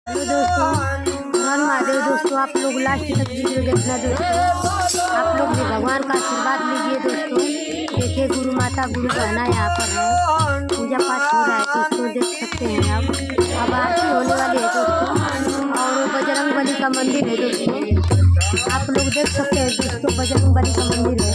Hello दोस्तों, हर महादेव दोस्तों, आप लोग लास्ट तक वीडियो देखना दोस्तों। आप लोग भी भगवान का आशीर्वाद लीजिए दोस्तों। देखिए गुरु माता गुरु बहना यहाँ पर है, पूजा पाठ हो रहा है दोस्तों, देख सकते हैं आप। अब आरती होने वाली है दोस्तों, और बजरंग बली का मंदिर है दोस्तों। आप लोग देख सकते हैं दोस्तों, बजरंग बली का मंदिर है।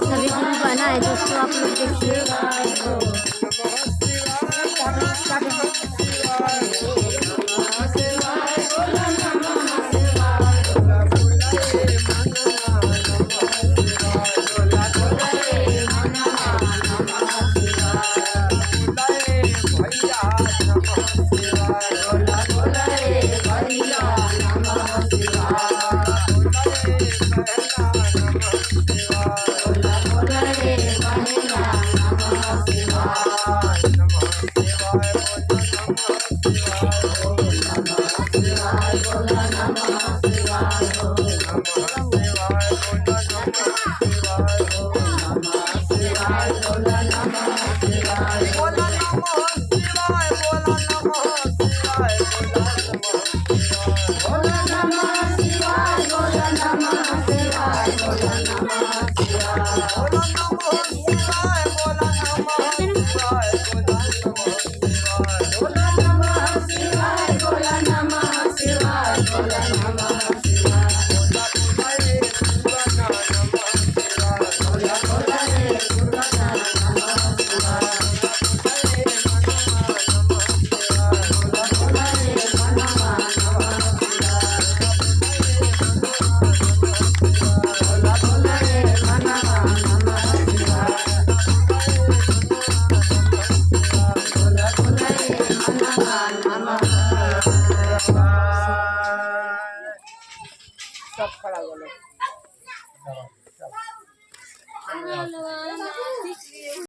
सभी गुरु बना है दोस्तों, आप लोग देखिए।